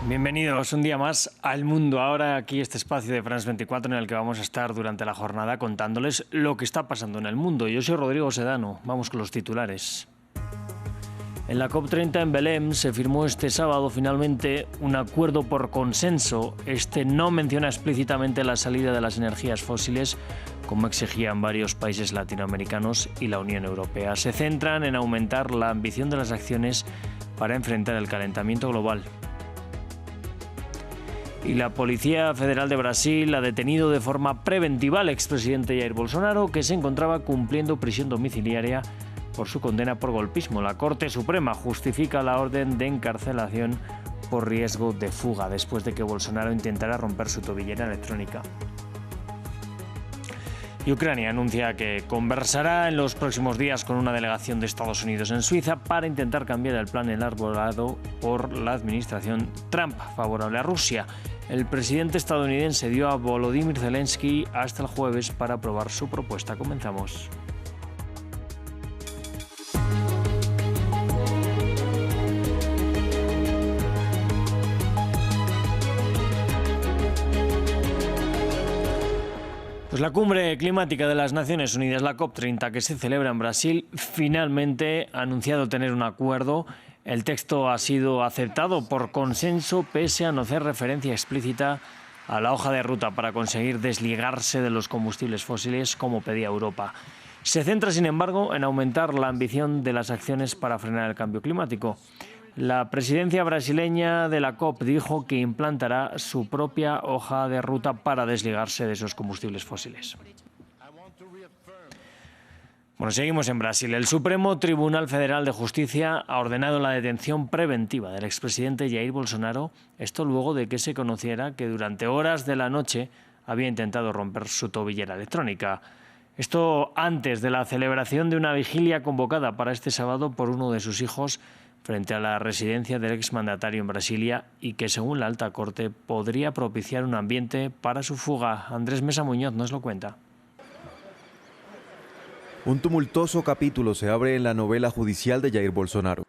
Bienvenidos un día más al Mundo. Ahora aquí este espacio de France 24 en el que vamos a estar durante la jornada contándoles lo que está pasando en el mundo. Yo soy Rodrigo Sedano. Vamos con los titulares. En la COP30 en Belém se firmó este sábado finalmente un acuerdo por consenso. Este no menciona explícitamente la salida de las energías fósiles, como exigían varios países latinoamericanos y la Unión Europea. Se centran en aumentar la ambición de las acciones para enfrentar el calentamiento global. Y la Policía Federal de Brasil ha detenido de forma preventiva al expresidente Jair Bolsonaro, que se encontraba cumpliendo prisión domiciliaria por su condena por golpismo. La Corte Suprema justifica la orden de encarcelación por riesgo de fuga, después de que Bolsonaro intentara romper su tobillera electrónica. Y Ucrania anuncia que conversará en los próximos días con una delegación de Estados Unidos en Suiza para intentar cambiar el plan elaborado por la administración Trump, favorable a Rusia. El presidente estadounidense dio a Volodymyr Zelensky hasta el jueves para aprobar su propuesta. Comenzamos. Pues la cumbre climática de las Naciones Unidas, la COP30, que se celebra en Brasil, finalmente ha anunciado tener un acuerdo. El texto ha sido aceptado por consenso, pese a no hacer referencia explícita a la hoja de ruta para conseguir desligarse de los combustibles fósiles, como pedía Europa. Se centra, sin embargo, en aumentar la ambición de las acciones para frenar el cambio climático. La presidencia brasileña de la COP dijo que implantará su propia hoja de ruta para desligarse de esos combustibles fósiles. Bueno, seguimos en Brasil. El Supremo Tribunal Federal de Justicia ha ordenado la detención preventiva del expresidente Jair Bolsonaro, esto luego de que se conociera que durante horas de la noche había intentado romper su tobillera electrónica. Esto antes de la celebración de una vigilia convocada para este sábado por uno de sus hijos frente a la residencia del exmandatario en Brasilia y que, según la Alta Corte, podría propiciar un ambiente para su fuga. Andrés Mesa Muñoz nos lo cuenta. Un tumultuoso capítulo se abre en la novela judicial de Jair Bolsonaro.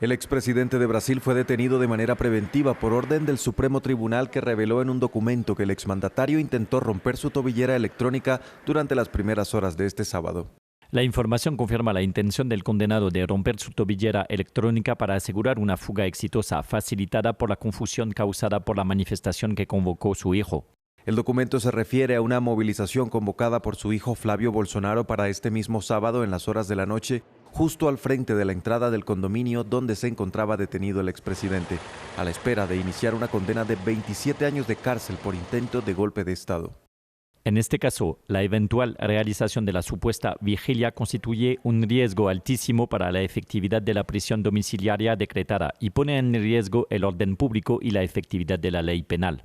El expresidente de Brasil fue detenido de manera preventiva por orden del Supremo Tribunal, que reveló en un documento que el exmandatario intentó romper su tobillera electrónica durante las primeras horas de este sábado. La información confirma la intención del condenado de romper su tobillera electrónica para asegurar una fuga exitosa, facilitada por la confusión causada por la manifestación que convocó su hijo. El documento se refiere a una movilización convocada por su hijo Flavio Bolsonaro para este mismo sábado en las horas de la noche, justo al frente de la entrada del condominio donde se encontraba detenido el expresidente, a la espera de iniciar una condena de 27 años de cárcel por intento de golpe de Estado. En este caso, la eventual realización de la supuesta vigilia constituye un riesgo altísimo para la efectividad de la prisión domiciliaria decretada y pone en riesgo el orden público y la efectividad de la ley penal.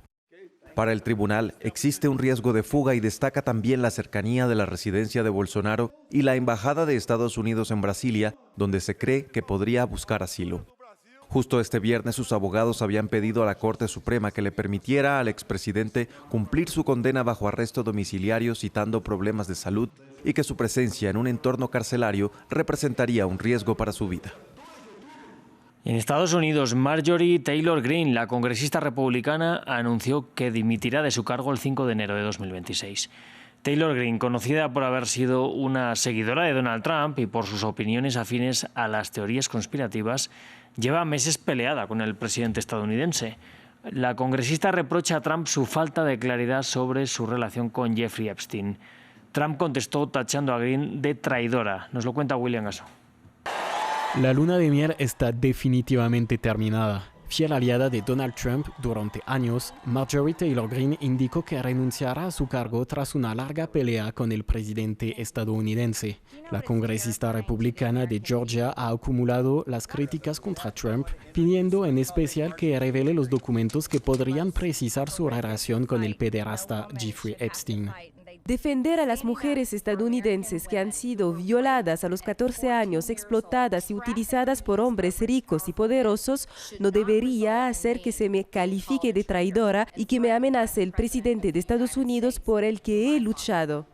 Para el tribunal existe un riesgo de fuga y destaca también la cercanía de la residencia de Bolsonaro y la embajada de Estados Unidos en Brasilia, donde se cree que podría buscar asilo. Justo este viernes sus abogados habían pedido a la Corte Suprema que le permitiera al expresidente cumplir su condena bajo arresto domiciliario, citando problemas de salud y que su presencia en un entorno carcelario representaría un riesgo para su vida. En Estados Unidos, Marjorie Taylor Greene, la congresista republicana, anunció que dimitirá de su cargo el 5 de enero de 2026. Taylor Greene, conocida por haber sido una seguidora de Donald Trump y por sus opiniones afines a las teorías conspirativas, lleva meses peleada con el presidente estadounidense. La congresista reprocha a Trump su falta de claridad sobre su relación con Jeffrey Epstein. Trump contestó tachando a Greene de traidora. Nos lo cuenta William Gasso. La luna de miel está definitivamente terminada. Fiel aliada de Donald Trump durante años, Marjorie Taylor Greene indicó que renunciará a su cargo tras una larga pelea con el presidente estadounidense. La congresista republicana de Georgia ha acumulado las críticas contra Trump, pidiendo en especial que revele los documentos que podrían precisar su relación con el pederasta Jeffrey Epstein. Defender a las mujeres estadounidenses que han sido violadas a los 14 años, explotadas y utilizadas por hombres ricos y poderosos no debería hacer que se me califique de traidora y que me amenace el presidente de Estados Unidos por el que he luchado.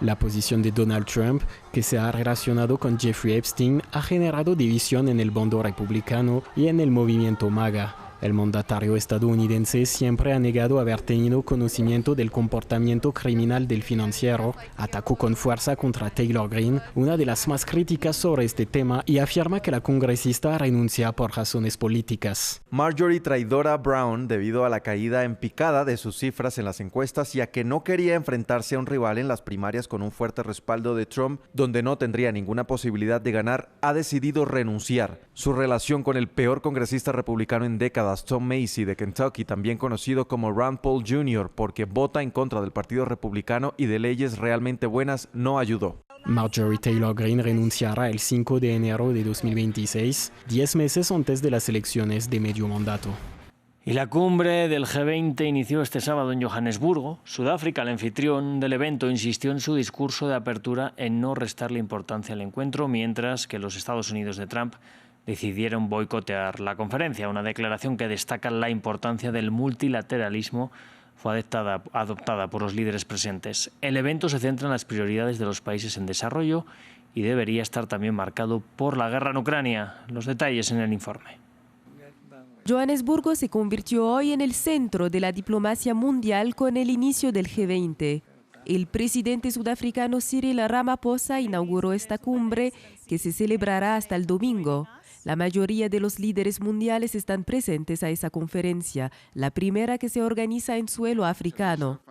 La posición de Donald Trump, que se ha relacionado con Jeffrey Epstein, ha generado división en el bando republicano y en el movimiento MAGA. El mandatario estadounidense siempre ha negado haber tenido conocimiento del comportamiento criminal del financiero, atacó con fuerza contra Taylor Greene, una de las más críticas sobre este tema, y afirma que la congresista renuncia por razones políticas. Marjorie Traidora Brown, debido a la caída en picada de sus cifras en las encuestas y a que no quería enfrentarse a un rival en las primarias con un fuerte respaldo de Trump, donde no tendría ninguna posibilidad de ganar, ha decidido renunciar. Su relación con el peor congresista republicano en décadas, Tom Macy de Kentucky, también conocido como Rand Paul Jr., porque vota en contra del Partido Republicano y de leyes realmente buenas, no ayudó. Marjorie Taylor Greene renunciará el 5 de enero de 2026, 10 meses antes de las elecciones de medio mandato. Y la cumbre del G20 inició este sábado en Johannesburgo. Sudáfrica, el anfitrión del evento, insistió en su discurso de apertura en no restarle importancia al encuentro, mientras que los Estados Unidos de Trump decidieron boicotear la conferencia. Una declaración que destaca la importancia del multilateralismo fue adoptada por los líderes presentes. El evento se centra en las prioridades de los países en desarrollo y debería estar también marcado por la guerra en Ucrania. Los detalles en el informe. Johannesburgo se convirtió hoy en el centro de la diplomacia mundial con el inicio del G20. El presidente sudafricano Cyril Ramaphosa inauguró esta cumbre que se celebrará hasta el domingo. La mayoría de los líderes mundiales están presentes a esa conferencia, la primera que se organiza en suelo africano.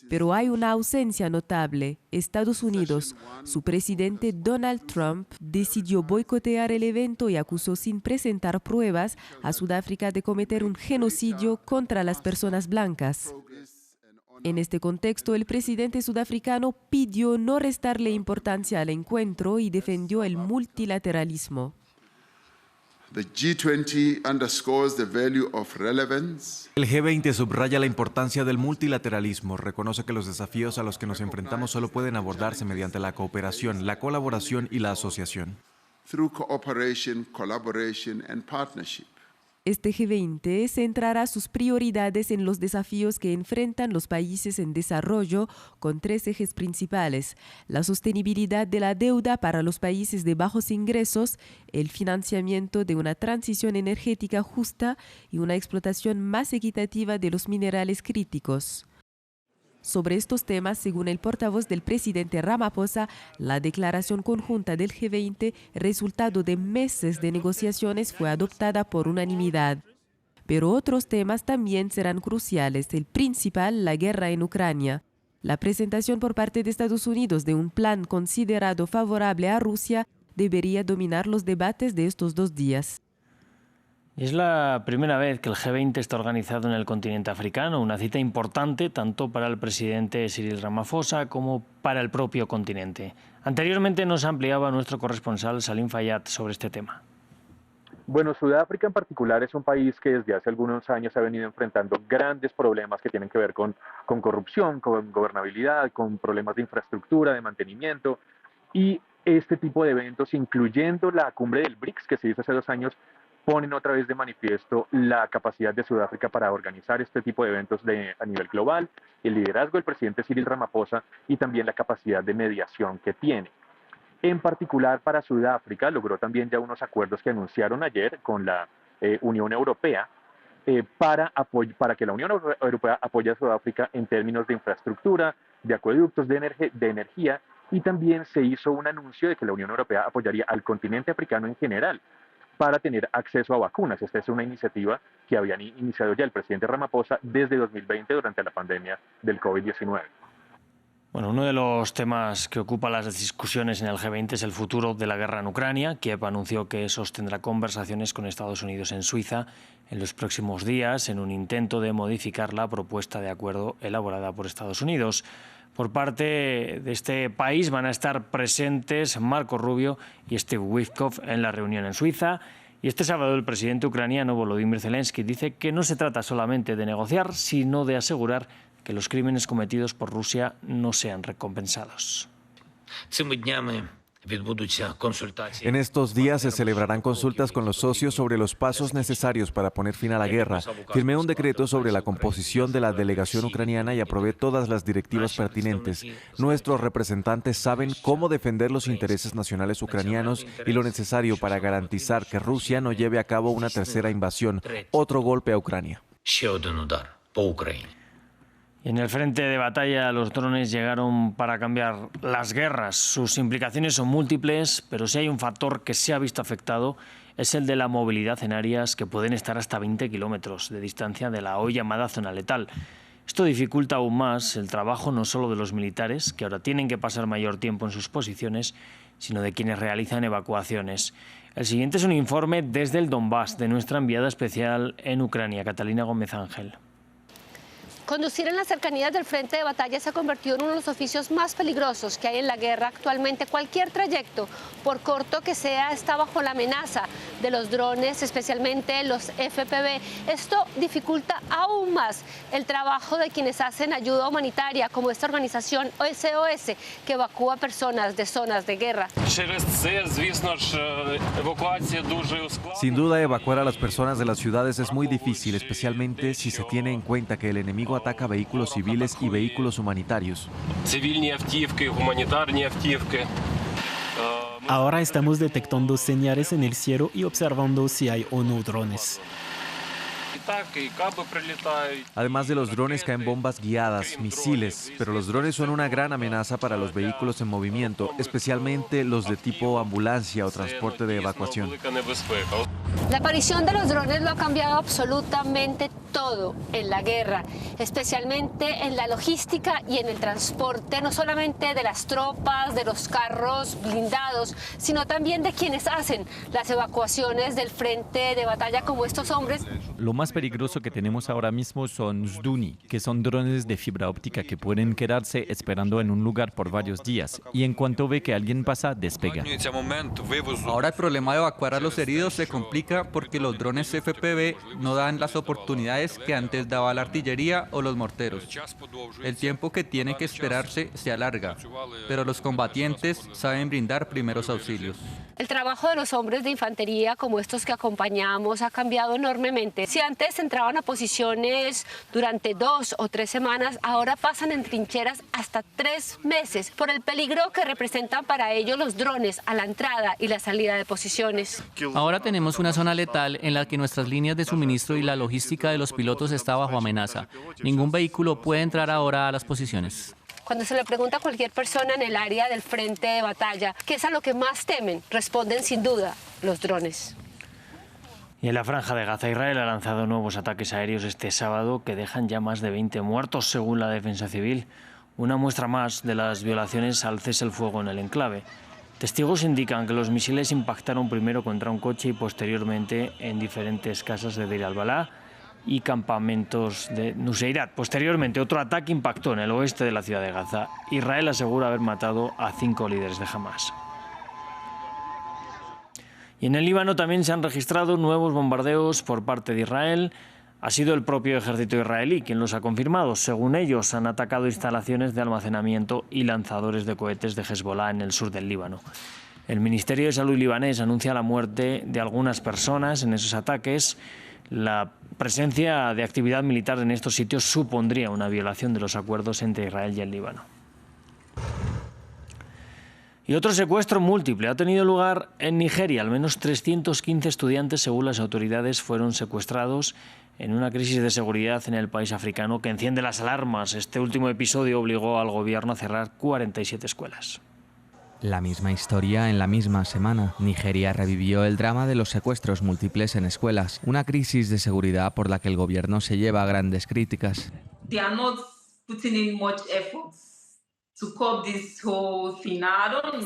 Pero hay una ausencia notable. Estados Unidos, su presidente Donald Trump, decidió boicotear el evento y acusó sin presentar pruebas a Sudáfrica de cometer un genocidio contra las personas blancas. En este contexto, el presidente sudafricano pidió no restarle importancia al encuentro y defendió el multilateralismo. The G20 underscores the value of relevance. El G20 subraya la importancia del multilateralismo, reconoce que los desafíos a los que nos enfrentamos solo pueden abordarse mediante la cooperación, la colaboración y la asociación. Through cooperation, collaboration and partnership. Este G20 centrará sus prioridades en los desafíos que enfrentan los países en desarrollo con 3 ejes principales: la sostenibilidad de la deuda para los países de bajos ingresos, el financiamiento de una transición energética justa y una explotación más equitativa de los minerales críticos. Sobre estos temas, según el portavoz del presidente Ramaphosa, la declaración conjunta del G20, resultado de meses de negociaciones, fue adoptada por unanimidad. Pero otros temas también serán cruciales. El principal, la guerra en Ucrania. La presentación por parte de Estados Unidos de un plan considerado favorable a Rusia debería dominar los debates de estos 2 días. Es la primera vez que el G20 está organizado en el continente africano, una cita importante tanto para el presidente Cyril Ramaphosa como para el propio continente. Anteriormente nos ampliaba nuestro corresponsal Salim Fayad sobre este tema. Bueno, Sudáfrica en particular es un país que desde hace algunos años ha venido enfrentando grandes problemas que tienen que ver con corrupción, con gobernabilidad, con problemas de infraestructura, de mantenimiento, y este tipo de eventos, incluyendo la cumbre del BRICS que se hizo hace 2 años, ponen otra vez de manifiesto la capacidad de Sudáfrica para organizar este tipo de eventos a nivel global, el liderazgo del presidente Cyril Ramaphosa y también la capacidad de mediación que tiene. En particular para Sudáfrica logró también ya unos acuerdos que anunciaron ayer con la Unión Europea para que la Unión Europea apoye a Sudáfrica en términos de infraestructura, de acueductos, de energía, y también se hizo un anuncio de que la Unión Europea apoyaría al continente africano en general para tener acceso a vacunas. Esta es una iniciativa que habían iniciado ya el presidente Ramaphosa desde 2020 durante la pandemia del COVID-19. Bueno, uno de los temas que ocupa las discusiones en el G20 es el futuro de la guerra en Ucrania. Kiev anunció que sostendrá conversaciones con Estados Unidos en Suiza en los próximos días en un intento de modificar la propuesta de acuerdo elaborada por Estados Unidos. Por parte de este país van a estar presentes Marco Rubio y Steve Witkoff en la reunión en Suiza. Y este sábado el presidente ucraniano Volodymyr Zelensky dice que no se trata solamente de negociar, sino de asegurar que los crímenes cometidos por Rusia no sean recompensados. En estos días se celebrarán consultas con los socios sobre los pasos necesarios para poner fin a la guerra. Firmé un decreto sobre la composición de la delegación ucraniana y aprobé todas las directivas pertinentes. Nuestros representantes saben cómo defender los intereses nacionales ucranianos y lo necesario para garantizar que Rusia no lleve a cabo una tercera invasión, otro golpe a Ucrania. En el frente de batalla, los drones llegaron para cambiar las guerras. Sus implicaciones son múltiples, pero si hay un factor que se ha visto afectado es el de la movilidad en áreas que pueden estar hasta 20 kilómetros de distancia de la hoy llamada zona letal. Esto dificulta aún más el trabajo no solo de los militares, que ahora tienen que pasar mayor tiempo en sus posiciones, sino de quienes realizan evacuaciones. El siguiente es un informe desde el Donbass de nuestra enviada especial en Ucrania, Catalina Gómez Ángel. Conducir en las cercanías del frente de batalla se ha convertido en uno de los oficios más peligrosos que hay en la guerra actualmente. Cualquier trayecto, por corto que sea, está bajo la amenaza de los drones, especialmente los FPV. Esto dificulta aún más el trabajo de quienes hacen ayuda humanitaria, como esta organización SOS, que evacúa personas de zonas de guerra. Sin duda, evacuar a las personas de las ciudades es muy difícil, especialmente si se tiene en cuenta que el enemigo ataca vehículos civiles y vehículos humanitarios. Ahora estamos detectando señales en el cielo y observando si hay o no drones. Además de los drones caen bombas guiadas, misiles, pero los drones son una gran amenaza para los vehículos en movimiento, especialmente los de tipo ambulancia o transporte de evacuación. La aparición de los drones lo ha cambiado absolutamente todo en la guerra, especialmente en la logística y en el transporte, no solamente de las tropas, de los carros blindados, sino también de quienes hacen las evacuaciones del frente de batalla, como estos hombres. Lo más peligroso que tenemos ahora mismo son Zduni, que son drones de fibra óptica que pueden quedarse esperando en un lugar por varios días y en cuanto ve que alguien pasa, despega. Ahora el problema de evacuar a los heridos se complica porque los drones FPV no dan las oportunidades que antes daba la artillería o los morteros. El tiempo que tiene que esperarse se alarga, pero los combatientes saben brindar primeros auxilios. El trabajo de los hombres de infantería, como estos que acompañamos, ha cambiado enormemente. Si antes entraban a posiciones durante 2 o 3 semanas, ahora pasan en trincheras hasta 3 meses por el peligro que representan para ellos los drones a la entrada y la salida de posiciones. Ahora tenemos una zona letal en la que nuestras líneas de suministro y la logística de los pilotos está bajo amenaza. Ningún vehículo puede entrar ahora a las posiciones. Cuando se le pregunta a cualquier persona en el área del frente de batalla qué es a lo que más temen, responden sin duda los drones. Y en la franja de Gaza, Israel ha lanzado nuevos ataques aéreos este sábado que dejan ya más de 20 muertos, según la Defensa Civil. Una muestra más de las violaciones al cese el fuego en el enclave. Testigos indican que los misiles impactaron primero contra un coche y posteriormente en diferentes casas de Deir al-Balá y campamentos de Nuseirat. Posteriormente, otro ataque impactó en el oeste de la ciudad de Gaza. Israel asegura haber matado a 5 líderes de Hamás. Y en el Líbano también se han registrado nuevos bombardeos por parte de Israel. Ha sido el propio ejército israelí quien los ha confirmado. Según ellos, han atacado instalaciones de almacenamiento y lanzadores de cohetes de Hezbollah en el sur del Líbano. El Ministerio de Salud libanés anuncia la muerte de algunas personas en esos ataques. La presencia de actividad militar en estos sitios supondría una violación de los acuerdos entre Israel y el Líbano. Y otro secuestro múltiple ha tenido lugar en Nigeria. Al menos 315 estudiantes, según las autoridades, fueron secuestrados en una crisis de seguridad en el país africano que enciende las alarmas. Este último episodio obligó al gobierno a cerrar 47 escuelas. La misma historia en la misma semana. Nigeria revivió el drama de los secuestros múltiples en escuelas, una crisis de seguridad por la que el gobierno se lleva grandes críticas.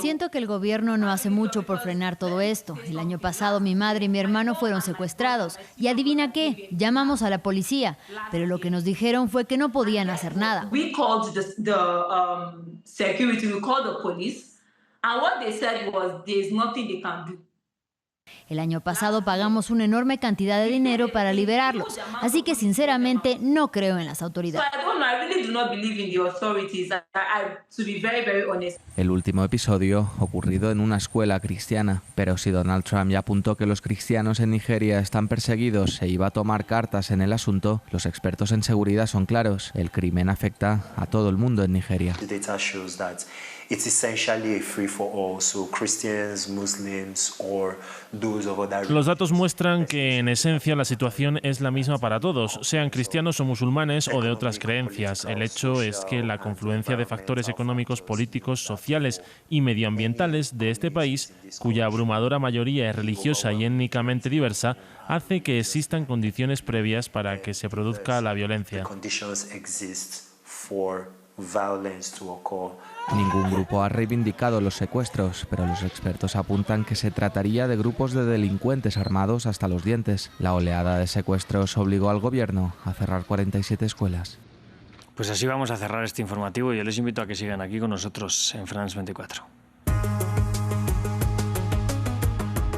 Siento que el gobierno no hace mucho por frenar todo esto. El año pasado mi madre y mi hermano fueron secuestrados. Y adivina qué, llamamos a la policía, pero lo que nos dijeron fue que no podían hacer nada. El año pasado pagamos una enorme cantidad de dinero para liberarlos, así que sinceramente no creo en las autoridades. El último episodio ocurrido en una escuela cristiana, pero si Donald Trump ya apuntó que los cristianos en Nigeria están perseguidos e iba a tomar cartas en el asunto, los expertos en seguridad son claros: el crimen afecta a todo el mundo en Nigeria. It's essentially a free-for-all, so Christians, Muslims or those of other... Los datos muestran que en esencia la situación es la misma para todos, sean cristianos o musulmanes o de otras creencias. El hecho es que la confluencia de factores económicos, políticos, sociales y medioambientales de este país, cuya abrumadora mayoría es religiosa y étnicamente diversa, hace que existan condiciones previas para que se produzca la violencia. Ningún grupo ha reivindicado los secuestros, pero los expertos apuntan que se trataría de grupos de delincuentes armados hasta los dientes. La oleada de secuestros obligó al gobierno a cerrar 47 escuelas. Pues así vamos a cerrar este informativo y yo les invito a que sigan aquí con nosotros en France 24.